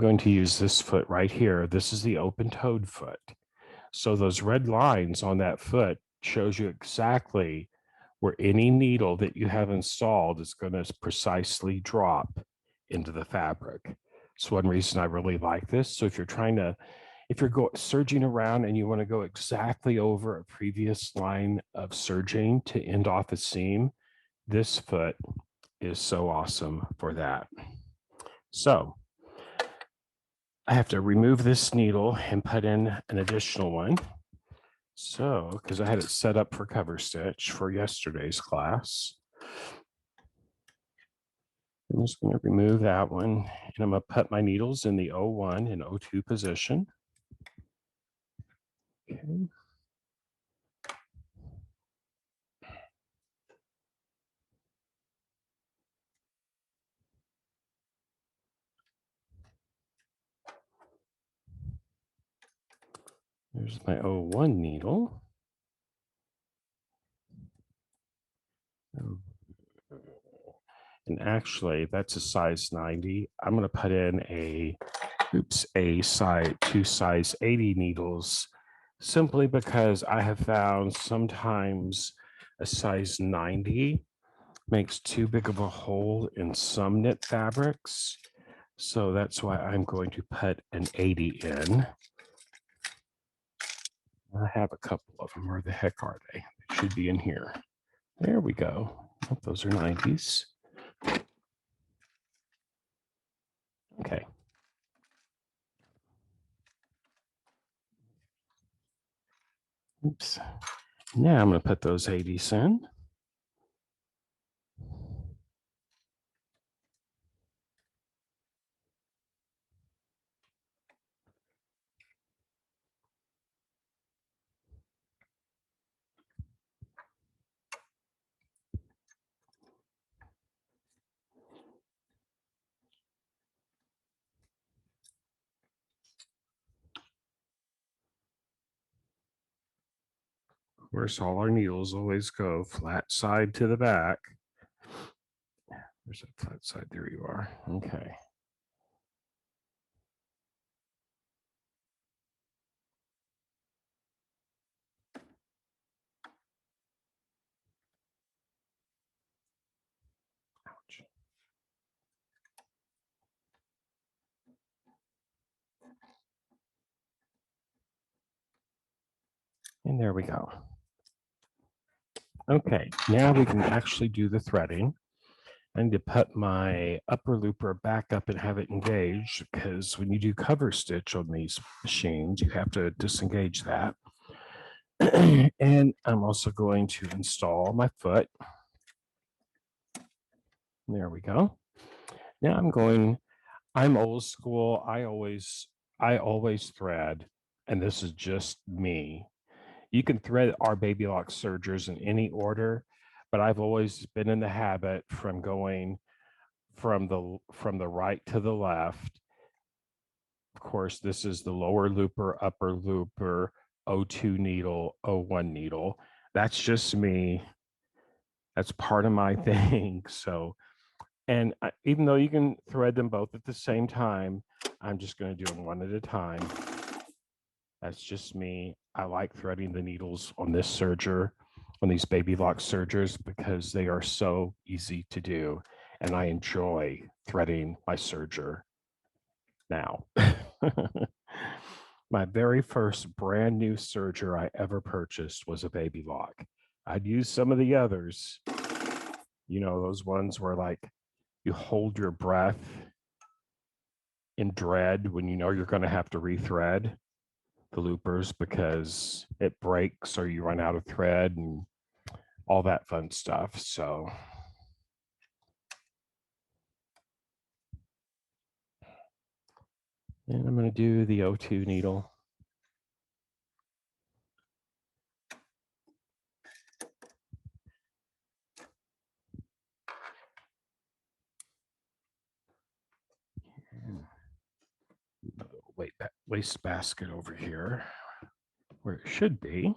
going to use this foot right here. This is the open-toed foot. So those red lines on that foot shows you exactly where any needle that you have installed is going to precisely drop into the fabric. It's one reason I really like this. So if you're serging around and you want to go exactly over a previous line of serging to end off a seam, this foot is so awesome for that. So I have to remove this needle and put in an additional one. So, because I had it set up for cover stitch for yesterday's class. I'm just going to remove that one, and I'm going to put my needles in the O1 and O2 position. Okay. There's my O1 needle. And actually, that's a size 90. I'm going to put in two size 80 needles, simply because I have found sometimes a size 90 makes too big of a hole in some knit fabrics. So that's why I'm going to put an 80 in. I have a couple of them. Where the heck are they? They should be in here. There we go. Oh, those are 90s. Okay. Oops. Now I'm going to put those 80s in. Of course, all our needles always go flat side to the back. There's that flat side. There you are. Okay. Ouch. And there we go. Okay, now we can actually do the threading. I need to put my upper looper back up and have it engaged, because when you do cover stitch on these machines, you have to disengage that. And I'm also going to install my foot. There we go. Now I'm old school. I always thread, and this is just me. You can thread our Baby Lock Sergers in any order, but I've always been in the habit from going from the right to the left. Of course, this is the lower looper, upper looper, O2 needle, O1 needle. That's just me. That's part of my thing. So, and even though you can thread them both at the same time, I'm just going to do them one at a time. That's just me. I like threading the needles on this serger, on these Baby Lock sergers, because they are so easy to do. And I enjoy threading my serger now. My very first brand new serger I ever purchased was a Baby Lock. I'd used some of the others, those ones where like you hold your breath in dread when you know you're going to have to rethread the loopers because it breaks or you run out of thread and all that fun stuff. So and I'm going to do the O2 needle. Waste basket over here where it should be.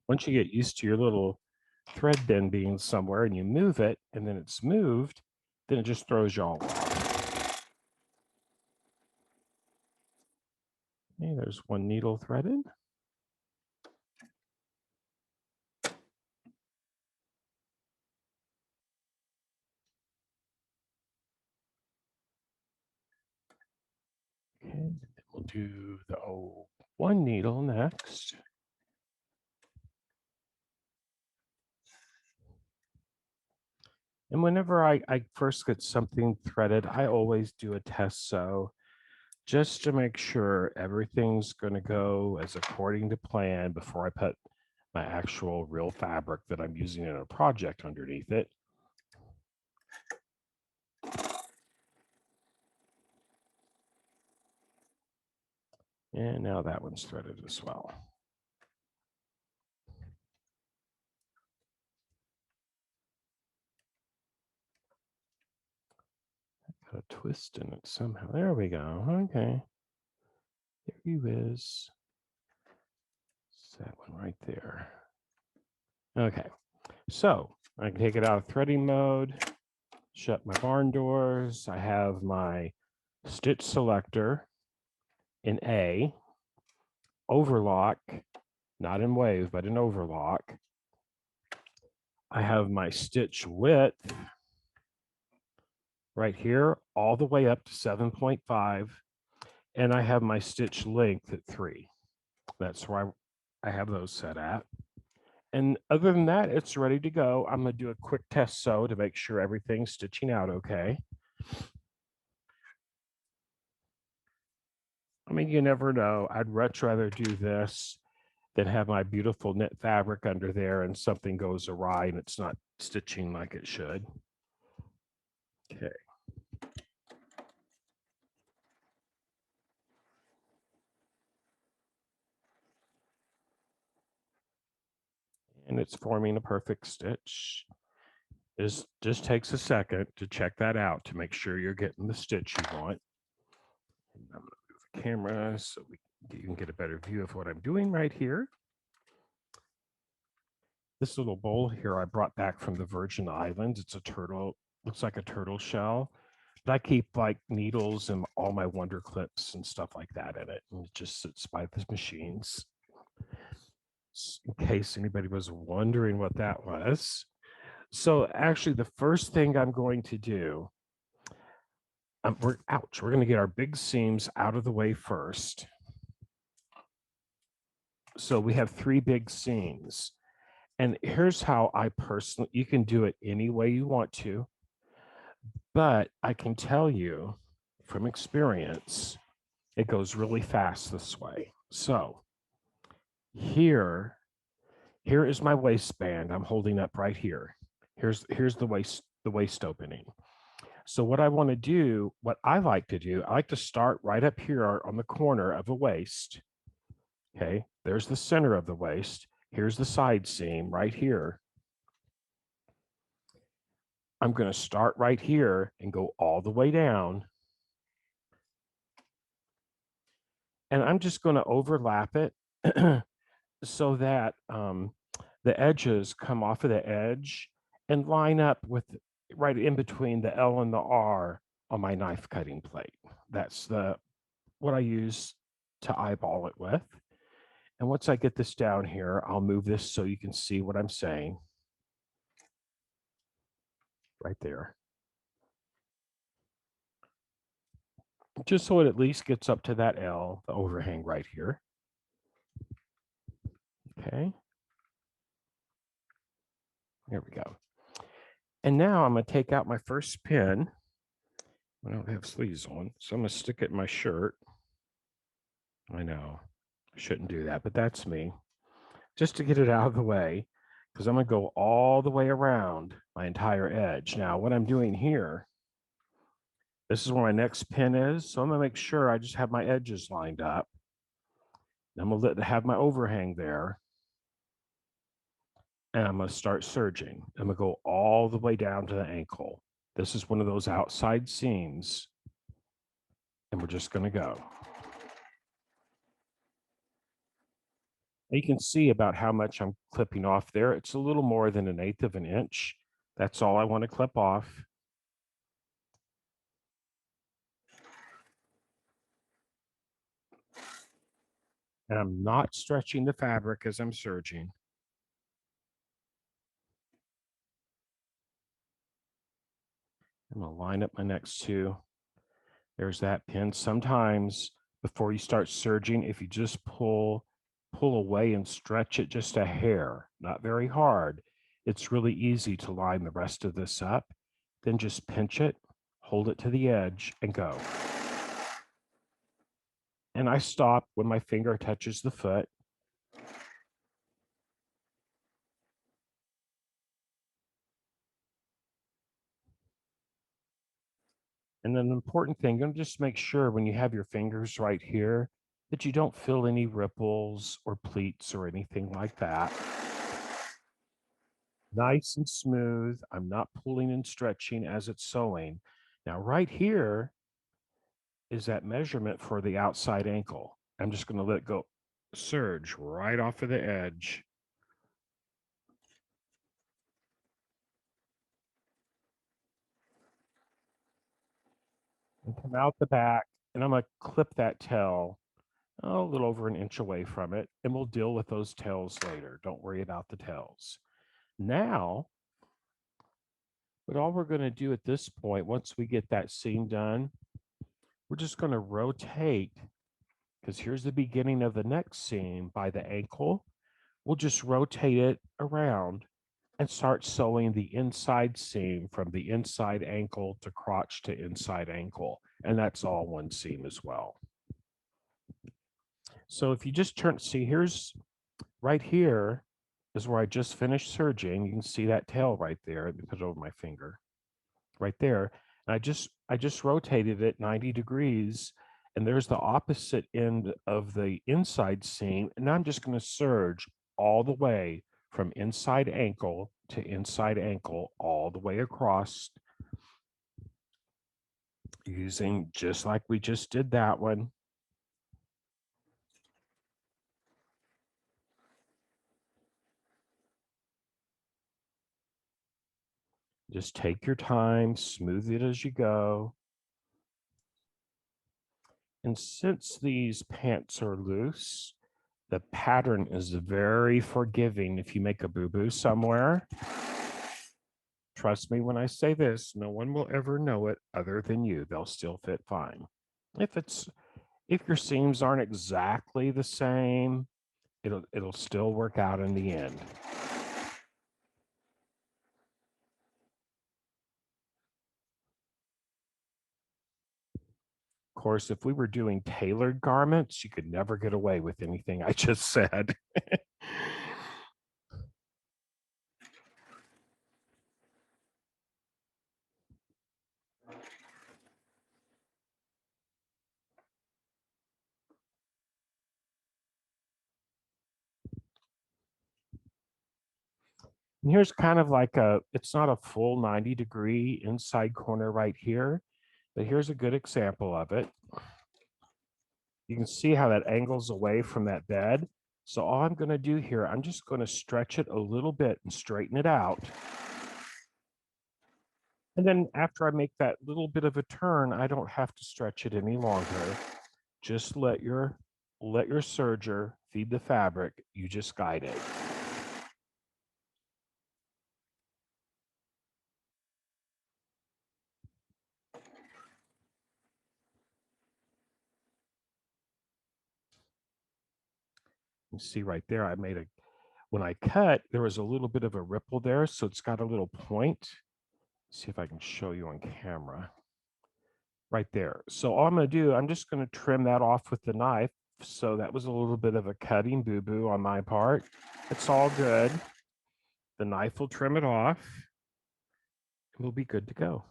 Once you get used to your little thread bin being somewhere and you move it and then it's moved, then it just throws you all off. Okay, there's one needle threaded. Okay, we'll do the one needle next. And whenever I first get something threaded, I always do a test sew just to make sure everything's going to go as according to plan before I put my actual real fabric that I'm using in a project underneath it. And now that one's threaded as well. Got a twist in it somehow. There we go. Okay. There he is. It's that one right there. Okay. So I can take it out of threading mode, shut my barn doors. I have my stitch selector in A, overlock, not in wave, but in overlock. I have my stitch width right here, all the way up to 7.5. And I have my stitch length at 3. That's where I have those set at. And other than that, it's ready to go. I'm going to do a quick test sew to make sure everything's stitching out okay. I mean, you never know. I'd much rather do this than have my beautiful knit fabric under there and something goes awry and it's not stitching like it should. Okay. And it's forming a perfect stitch. It just takes a second to check that out to make sure you're getting the stitch you want. And I'm going to move the camera so you can get a better view of what I'm doing right here. This little bowl here I brought back from the Virgin Islands. It's a turtle, looks like a turtle shell. But I keep like needles and all my wonder clips and stuff like that in it. And it just sits by the machines. In case anybody was wondering what that was. So actually the first thing I'm going to do, we're going to get our big seams out of the way first. So we have 3 big seams. And here's how I personally, you can do it any way you want to, but I can tell you from experience, it goes really fast this way. So here is my waistband I'm holding up right here. Here's the waist opening. So what I want to do, what I like to do, I like to start right up here on the corner of a waist. Okay, there's the center of the waist. Here's the side seam right here. I'm going to start right here and go all the way down. And I'm just going to overlap it so that the edges come off of the edge and line up with right in between the L and the R on my knife cutting plate. That's what I use to eyeball it with. And once I get this down here, I'll move this so you can see what I'm saying. Right there. Just so it at least gets up to that L, the overhang right here. Okay. There we go. And now I'm going to take out my first pin. I don't have sleeves on, so I'm going to stick it in my shirt. I know I shouldn't do that, but that's me. Just to get it out of the way, because I'm going to go all the way around my entire edge. Now, what I'm doing here, this is where my next pin is, so I'm going to make sure I just have my edges lined up. I'm going to have my overhang there. And I'm going to start serging. I'm going to go all the way down to the ankle. This is one of those outside seams. And we're just going to go. You can see about how much I'm clipping off there. It's a little more than 1/8 of an inch. That's all I want to clip off. And I'm not stretching the fabric as I'm serging. I'm going to line up my next two. There's that pin. Sometimes before you start serging, if you just pull away and stretch it just a hair, not very hard, it's really easy to line the rest of this up. Then just pinch it, hold it to the edge, and go. And I stop when my finger touches the foot. And then the important thing, you just make sure when you have your fingers right here that you don't feel any ripples or pleats or anything like that. Nice and smooth. I'm not pulling and stretching as it's sewing. Now, right here is that measurement for the outside ankle. I'm just going to let it go surge right off of the edge and come out the back. And I'm going to clip that tail a little over an inch away from it. And we'll deal with those tails later. Don't worry about the tails. Now, but all we're going to do at this point, once we get that seam done, we're just going to rotate, because here's the beginning of the next seam by the ankle. We'll just rotate it around and start sewing the inside seam from the inside ankle to crotch to inside ankle. And that's all one seam as well. So if you just turn, see, here's right here is where I just finished serging. You can see that tail right there. Let me put it over my finger right there. And I just rotated it 90 degrees, and there's the opposite end of the inside seam. And now I'm just going to serge all the way from inside ankle to inside ankle, all the way across, using just like we just did that one. Just take your time, smooth it as you go. And since these pants are loose, the pattern is very forgiving. If you make a boo-boo somewhere, trust me when I say this, no one will ever know it other than you. They'll still fit fine. If your seams aren't exactly the same, it'll still work out in the end. Of course, if we were doing tailored garments, you could never get away with anything I just said. And here's kind of like it's not a full 90-degree inside corner right here, but here's a good example of it. You can see how that angles away from that bed. So all I'm going to do here, I'm just going to stretch it a little bit and straighten it out. And then after I make that little bit of a turn, I don't have to stretch it any longer. Just let your serger feed the fabric. You just guide it. You see right there, when I cut, there was a little bit of a ripple there. So it's got a little point. See if I can show you on camera right there. So all I'm going to do, I'm just going to trim that off with the knife. So that was a little bit of a cutting boo-boo on my part. It's all good. The knife will trim it off and we'll be good to go.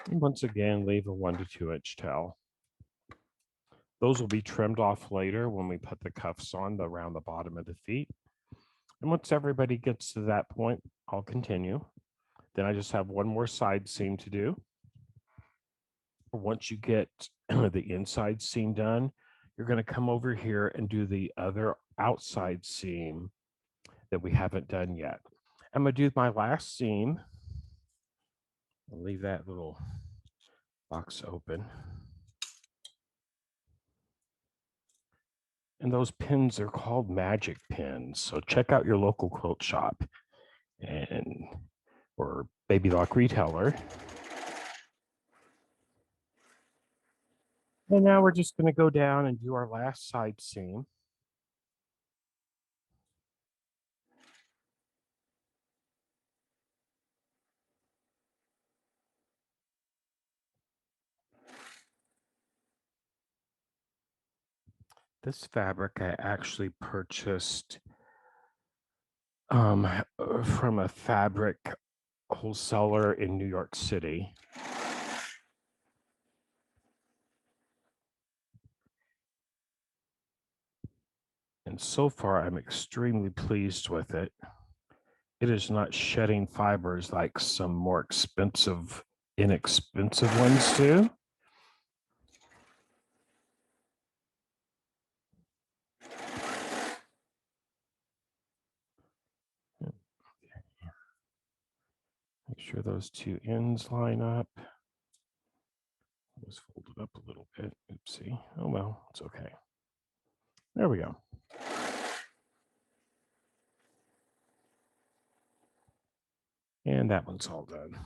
And once again, leave a 1 to 2 inch tail. Those will be trimmed off later when we put the cuffs on around the bottom of the feet. And once everybody gets to that point, I'll continue. Then I just have one more side seam to do. Once you get the inside seam done, you're going to come over here and do the other outside seam that we haven't done yet. I'm going to do my last seam. I'll leave that little box open. And those pins are called magic pins. So check out your local quilt shop or Baby Lock retailer. And now we're just going to go down and do our last side seam. This fabric I actually purchased from a fabric wholesaler in New York City. And so far, I'm extremely pleased with it. It is not shedding fibers like some more expensive, inexpensive ones do. Make sure those two ends line up. Just fold it up a little bit. Oopsie. Oh, well, it's okay. There we go. And that one's all done.